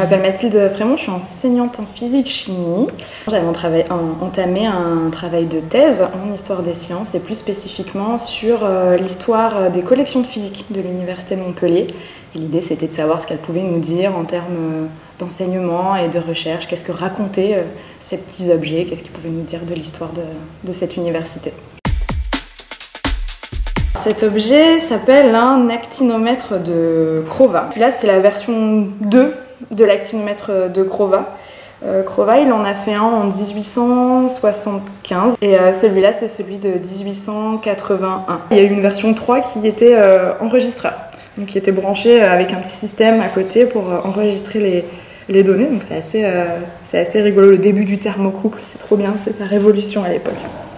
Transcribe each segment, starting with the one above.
m'appelle Mathilde Frémont, je suis enseignante en physique-chimie. J'avais entamé un travail de thèse en histoire des sciences et plus spécifiquement sur l'histoire des collections de physique de l'Université de Montpellier. Et l'idée, c'était de savoir ce qu'elle pouvait nous dire en termes d'enseignement et de recherche, qu'est-ce que racontaient ces petits objets, qu'est-ce qu'ils pouvaient nous dire de l'histoire de cette université. Cet objet s'appelle un actinomètre de Crova. Là, c'est la version 2 de l'actinomètre de Crova. Crova, il en a fait un en 1875 et celui-là, c'est celui de 1881. Il y a eu une version 3 qui était enregistreur, donc qui était branché avec un petit système à côté pour enregistrer les données. Donc c'est assez rigolo, le début du thermocouple, c'est trop bien, c'est la révolution à l'époque.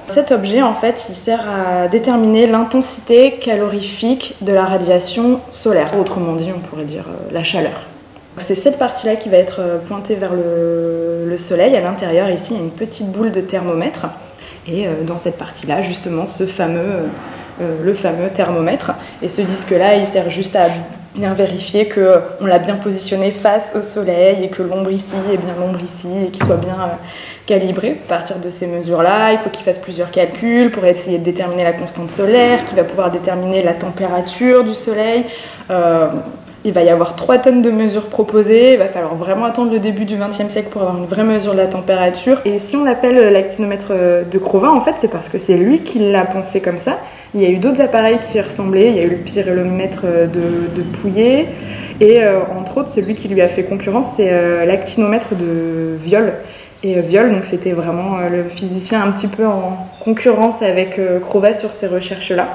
Cet objet, en fait, il sert à déterminer l'intensité calorifique de la radiation solaire. Autrement dit, on pourrait dire la chaleur. C'est cette partie-là qui va être pointée vers le soleil. À l'intérieur, ici, il y a une petite boule de thermomètre. Et dans cette partie-là, justement, le fameux thermomètre. Et ce disque-là, il sert juste à bien vérifier qu'on l'a bien positionné face au soleil et que l'ombre ici est bien l'ombre ici et qu'il soit bien calibré. À partir de ces mesures-là, il faut qu'il fasse plusieurs calculs pour essayer de déterminer la constante solaire, qui va pouvoir déterminer la température du soleil. Il va y avoir 3 tonnes de mesures proposées. Il va falloir vraiment attendre le début du XXe siècle pour avoir une vraie mesure de la température. Et si on l'appelle l'actinomètre de Crova, en fait, c'est parce que c'est lui qui l'a pensé comme ça. Il y a eu d'autres appareils qui y ressemblaient. Il y a eu le pyrélomètre de Pouillet. Et entre autres, celui qui lui a fait concurrence, c'est l'actinomètre de Viol. Et Viol, donc c'était vraiment le physicien un petit peu en concurrence avec Crova sur ces recherches-là.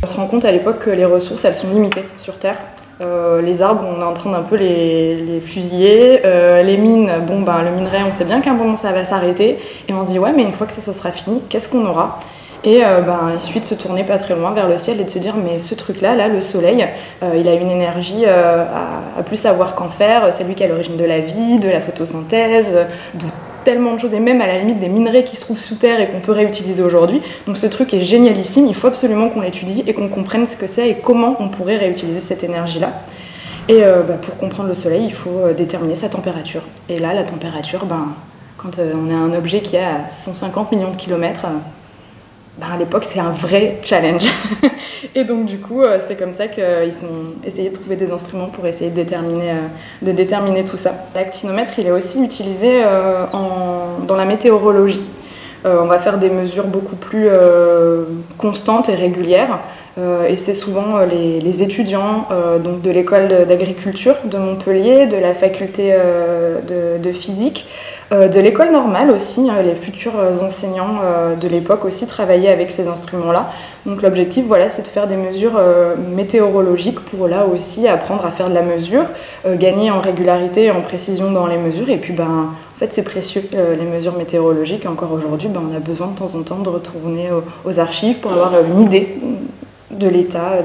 On se rend compte à l'époque que les ressources, elles sont limitées sur Terre. Les arbres, on est en train d'un peu les fusiller. Les mines, le minerai, on sait bien qu'à un moment ça va s'arrêter. Et on se dit, ouais, mais une fois que ça sera fini, qu'est-ce qu'on aura ? Et il suffit de se tourner pas très loin vers le ciel et de se dire, mais ce truc-là, le soleil, il a une énergie à plus savoir qu'en faire. C'est lui qui est à l'origine de la vie, de la photosynthèse, de tellement de choses, et même à la limite des minerais qui se trouvent sous terre et qu'on peut réutiliser aujourd'hui. Donc ce truc est génialissime, il faut absolument qu'on l'étudie et qu'on comprenne ce que c'est et comment on pourrait réutiliser cette énergie-là. Et pour comprendre le soleil, il faut déterminer sa température. Et là, la température, quand on a un objet qui a 150 millions de kilomètres, à l'époque, c'est un vrai challenge. Et donc, du coup, c'est comme ça qu'ils ont essayé de trouver des instruments pour essayer de déterminer tout ça. L'actinomètre, il est aussi utilisé dans la météorologie. On va faire des mesures beaucoup plus constantes et régulières. Et c'est souvent les étudiants donc de l'école d'agriculture de Montpellier, de la faculté de physique, de l'école normale aussi, les futurs enseignants de l'époque aussi travaillaient avec ces instruments-là. Donc l'objectif, c'est de faire des mesures météorologiques pour là aussi apprendre à faire de la mesure, gagner en régularité et en précision dans les mesures. Et puis en fait c'est précieux les mesures météorologiques. Et encore aujourd'hui, on a besoin de temps en temps de retourner aux archives pour avoir une idée de l'état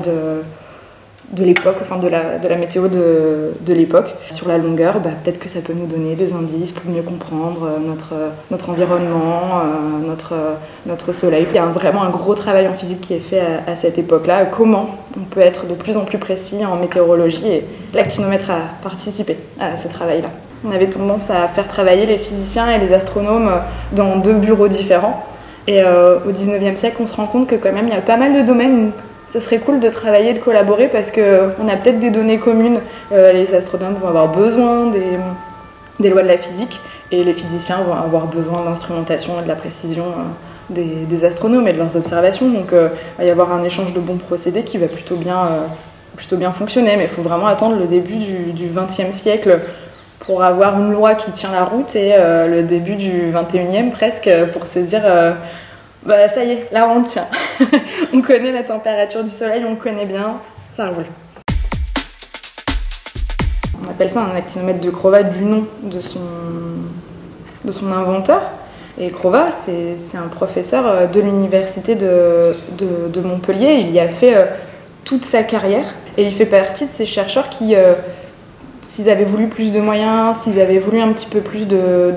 de l'époque, enfin de la météo de l'époque. Sur la longueur, peut-être que ça peut nous donner des indices pour mieux comprendre notre environnement, notre soleil. Il y a vraiment un gros travail en physique qui est fait à cette époque-là. Comment on peut être de plus en plus précis en météorologie, et l'actinomètre a participé à ce travail-là. On avait tendance à faire travailler les physiciens et les astronomes dans 2 bureaux différents. Et au 19e siècle, on se rend compte que quand même, il y a pas mal de domaines où ça serait cool de travailler, de collaborer, parce qu'on a peut-être des données communes. Les astronomes vont avoir besoin des lois de la physique, et les physiciens vont avoir besoin d'instrumentation et de la précision des astronomes et de leurs observations. Donc il va y avoir un échange de bons procédés qui va plutôt bien fonctionner. Mais il faut vraiment attendre le début du XXe siècle pour avoir une loi qui tient la route, et le début du XXIe presque pour se dire ça y est, là on tient. On connaît la température du soleil, on le connaît bien, ça roule. On appelle ça un actinomètre de Crova du nom de son inventeur. Et Crova, c'est un professeur de l'université de Montpellier. Il y a fait toute sa carrière, et il fait partie de ces chercheurs qui, s'ils avaient voulu plus de moyens, s'ils avaient voulu un petit peu plus de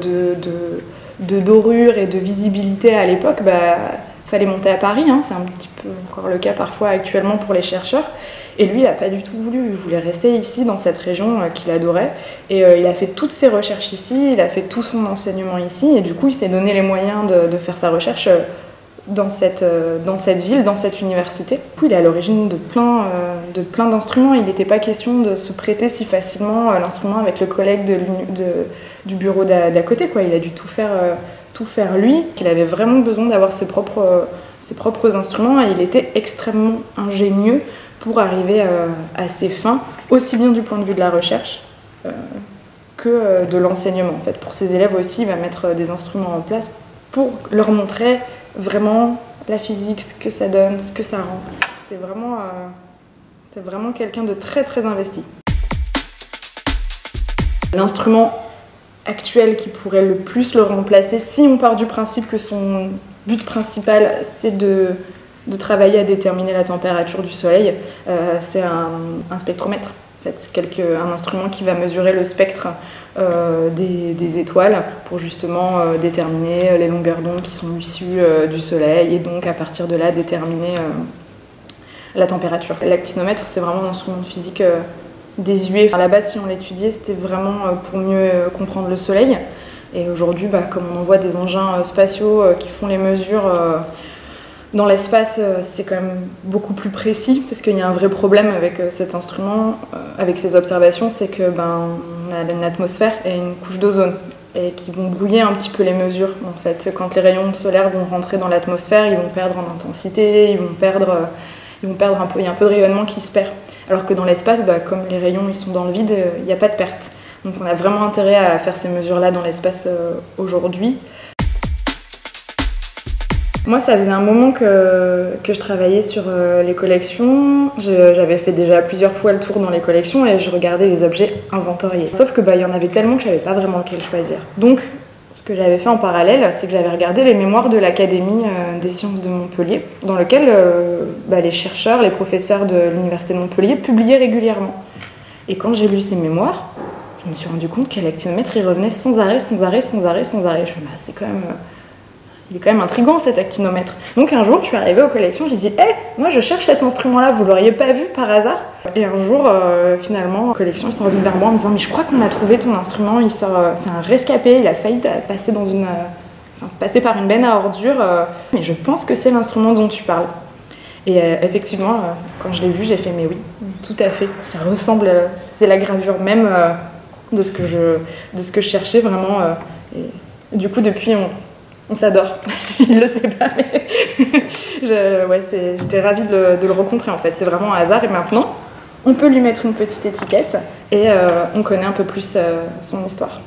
dorure et de visibilité à l'époque, fallait monter à Paris, c'est un petit peu encore le cas parfois actuellement pour les chercheurs. Et lui, il n'a pas du tout voulu, il voulait rester ici, dans cette région qu'il adorait. Et il a fait toutes ses recherches ici, il a fait tout son enseignement ici, et du coup, il s'est donné les moyens de faire sa recherche dans cette ville, dans cette université. Du coup, il est à l'origine de plein d'instruments. Il n'était pas question de se prêter si facilement l'instrument avec le collègue du bureau d'à côté, quoi. Il a dû tout faire lui. Il avait vraiment besoin d'avoir ses propres instruments, et il était extrêmement ingénieux pour arriver à ses fins, aussi bien du point de vue de la recherche que de l'enseignement. En fait, pour ses élèves aussi, il va mettre des instruments en place pour leur montrer vraiment la physique, ce que ça donne, ce que ça rend. C'était vraiment quelqu'un de très très investi. L'instrument actuel qui pourrait le plus le remplacer, si on part du principe que son but principal c'est de travailler à déterminer la température du soleil, c'est un spectromètre. En fait, c'est un instrument qui va mesurer le spectre des étoiles pour justement déterminer les longueurs d'onde qui sont issues du soleil, et donc à partir de là déterminer la température. L'actinomètre, c'est vraiment un instrument de physique désuet. À la base, si on l'étudiait, c'était vraiment pour mieux comprendre le soleil. Et aujourd'hui, comme on envoie des engins spatiaux qui font les mesures dans l'espace, c'est quand même beaucoup plus précis, parce qu'il y a un vrai problème avec cet instrument, avec ces observations, c'est que on a une atmosphère et une couche d'ozone, et qui vont brouiller un petit peu les mesures. En fait, quand les rayons solaires vont rentrer dans l'atmosphère, ils vont perdre en intensité, il y a un peu de rayonnement qui se perd. Alors que dans l'espace, comme les rayons ils sont dans le vide, il n'y a pas de perte. Donc on a vraiment intérêt à faire ces mesures-là dans l'espace aujourd'hui. Moi, ça faisait un moment que je travaillais sur les collections. J'avais fait déjà plusieurs fois le tour dans les collections et je regardais les objets inventoriés. Sauf que y en avait tellement que je savais pas vraiment lequel choisir. Donc, ce que j'avais fait en parallèle, c'est que j'avais regardé les mémoires de l'Académie des sciences de Montpellier, dans lequel les chercheurs, les professeurs de l'Université de Montpellier publiaient régulièrement. Et quand j'ai lu ces mémoires, je me suis rendu compte que l'actinomètre, il revenait sans arrêt. Je me suis dit, il est quand même intriguant cet actinomètre. Donc un jour, je suis arrivée aux collections, j'ai dit moi je cherche cet instrument-là, vous l'auriez pas vu par hasard? Et un jour, finalement, les collections sont revenues vers moi en me disant mais je crois qu'on a trouvé ton instrument, c'est un rescapé, il a failli passer par une benne à ordures, mais je pense que c'est l'instrument dont tu parles. Et effectivement, quand je l'ai vu, j'ai fait mais oui, tout à fait, ça ressemble, c'est la gravure même de ce que je cherchais vraiment. Et du coup, depuis, on s'adore. Il le sait pas, mais j'étais ravie de le rencontrer en fait. C'est vraiment un hasard, et maintenant, on peut lui mettre une petite étiquette et on connaît un peu plus son histoire.